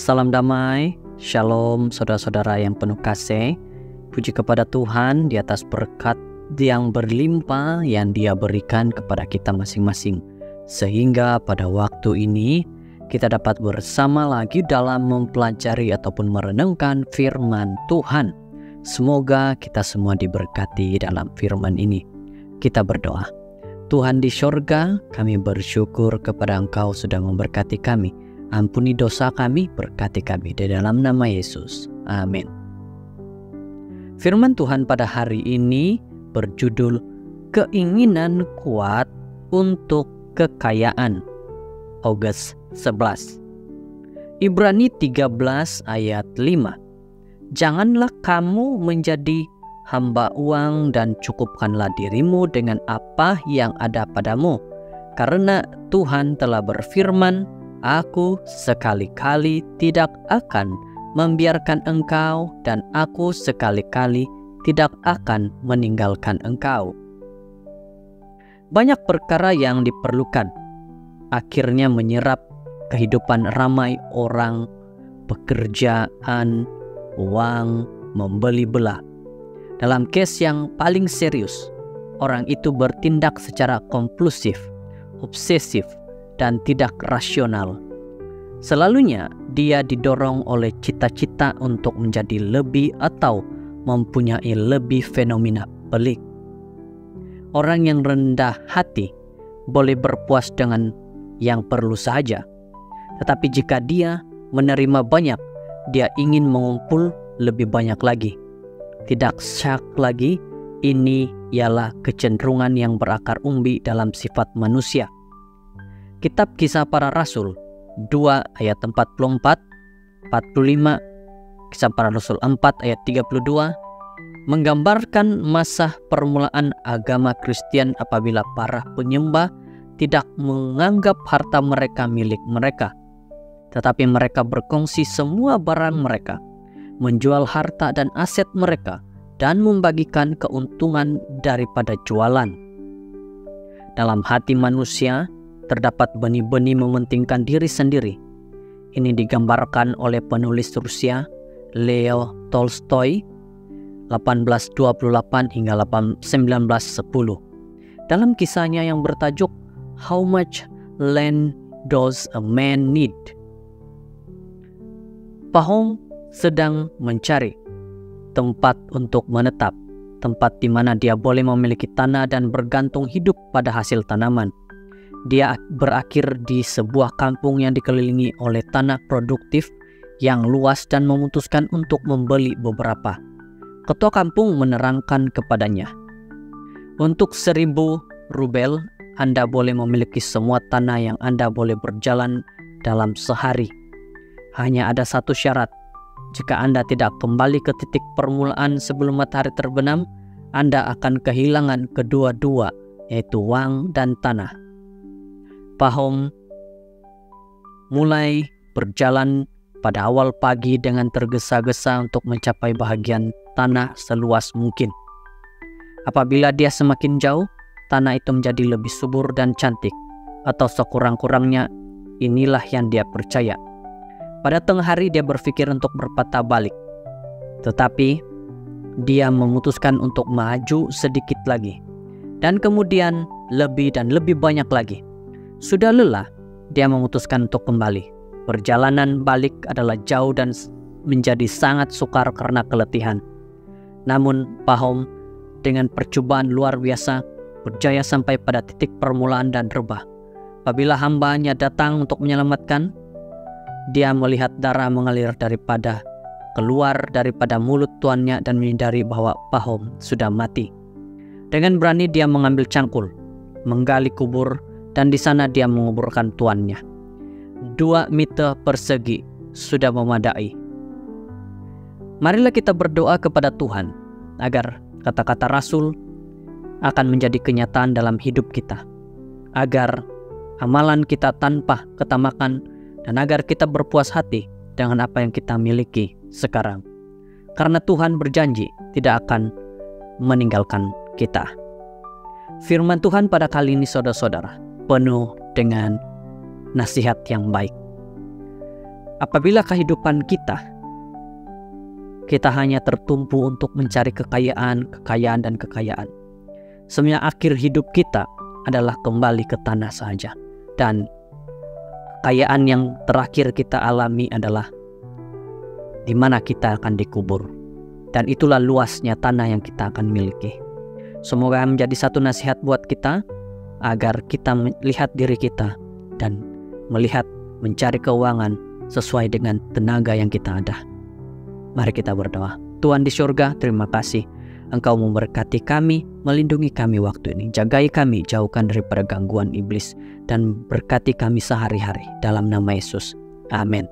Salam damai, shalom saudara-saudara yang penuh kasih. Puji kepada Tuhan di atas berkat yang berlimpah yang Dia berikan kepada kita masing-masing. Sehingga pada waktu ini kita dapat bersama lagi dalam mempelajari ataupun merenungkan firman Tuhan. Semoga kita semua diberkati dalam firman ini. Kita berdoa. Tuhan di sorga, kami bersyukur kepada Engkau sudah memberkati kami. Ampuni dosa kami, berkati kami di dalam nama Yesus. Amin. Firman Tuhan pada hari ini berjudul Keinginan Kuat untuk Kekayaan. August 11. Ibrani 13 ayat 5. Janganlah kamu menjadi hamba uang dan cukupkanlah dirimu dengan apa yang ada padamu. Karena Tuhan telah berfirman, Aku sekali-kali tidak akan membiarkan engkau dan aku sekali-kali tidak akan meninggalkan engkau. Banyak perkara yang diperlukan, akhirnya menyerap kehidupan ramai orang, pekerjaan, uang, membeli belah. Dalam kes yang paling serius, orang itu bertindak secara kompulsif, obsesif, dan tidak rasional. Selalunya dia didorong oleh cita-cita untuk menjadi lebih atau mempunyai lebih fenomena pelik. Orang yang rendah hati boleh berpuas dengan yang perlu saja. Tetapi jika dia menerima banyak, dia ingin mengumpul lebih banyak lagi. Tidak syak lagi, ini ialah kecenderungan yang berakar umbi dalam sifat manusia. Kitab Kisah Para Rasul 2 ayat 44, 45, Kisah Para Rasul 4 ayat 32 menggambarkan masa permulaan agama Kristen apabila para penyembah tidak menganggap harta mereka milik mereka, tetapi mereka berkongsi semua barang mereka, menjual harta dan aset mereka, dan membagikan keuntungan daripada jualan. Dalam hati manusia terdapat benih-benih mementingkan diri sendiri. Ini digambarkan oleh penulis Rusia Leo Tolstoy 1828 hingga 1910 dalam kisahnya yang bertajuk How Much Land Does a Man Need? Pahong sedang mencari tempat untuk menetap, tempat di mana dia boleh memiliki tanah dan bergantung hidup pada hasil tanaman. Dia berakhir di sebuah kampung yang dikelilingi oleh tanah produktif yang luas dan memutuskan untuk membeli beberapa. Ketua kampung menerangkan kepadanya, untuk 1.000 rubel, Anda boleh memiliki semua tanah yang Anda boleh berjalan dalam sehari. Hanya ada satu syarat. Jika Anda tidak kembali ke titik permulaan sebelum matahari terbenam, Anda akan kehilangan kedua-dua, yaitu uang dan tanah. Pahong mulai berjalan pada awal pagi dengan tergesa-gesa untuk mencapai bahagian tanah seluas mungkin. Apabila dia semakin jauh, tanah itu menjadi lebih subur dan cantik, atau sekurang-kurangnya inilah yang dia percaya. Pada tengah hari dia berpikir untuk berpatah balik, tetapi dia memutuskan untuk maju sedikit lagi, dan kemudian lebih dan lebih banyak lagi. Sudah lelah, dia memutuskan untuk kembali. Perjalanan balik adalah jauh dan menjadi sangat sukar karena keletihan. Namun Pahom dengan percobaan luar biasa berjaya sampai pada titik permulaan dan rebah. Apabila hambanya datang untuk menyelamatkan, dia melihat darah mengalir keluar daripada mulut tuannya dan menyadari bahwa Pahom sudah mati. Dengan berani dia mengambil cangkul, menggali kubur, dan di sana dia menguburkan tuannya. 2 meter persegi sudah memadai. Marilah kita berdoa kepada Tuhan agar kata-kata Rasul akan menjadi kenyataan dalam hidup kita, agar amalan kita tanpa ketamakan, dan agar kita berpuas hati dengan apa yang kita miliki sekarang. Karena Tuhan berjanji tidak akan meninggalkan kita. Firman Tuhan pada kali ini saudara-saudara penuh dengan nasihat yang baik. Apabila kehidupan kita hanya tertumpu untuk mencari kekayaan, dan kekayaan, sebenarnya akhir hidup kita adalah kembali ke tanah saja. Dan kekayaan yang terakhir kita alami adalah di mana kita akan dikubur. Dan itulah luasnya tanah yang kita akan miliki. Semoga menjadi satu nasihat buat kita, agar kita melihat diri kita dan mencari keuangan sesuai dengan tenaga yang kita ada. Mari kita berdoa. Tuhan di surga, terima kasih Engkau memberkati kami, melindungi kami waktu ini. Jagai kami, jauhkan daripada gangguan iblis, dan berkati kami sehari-hari. Dalam nama Yesus. Amin.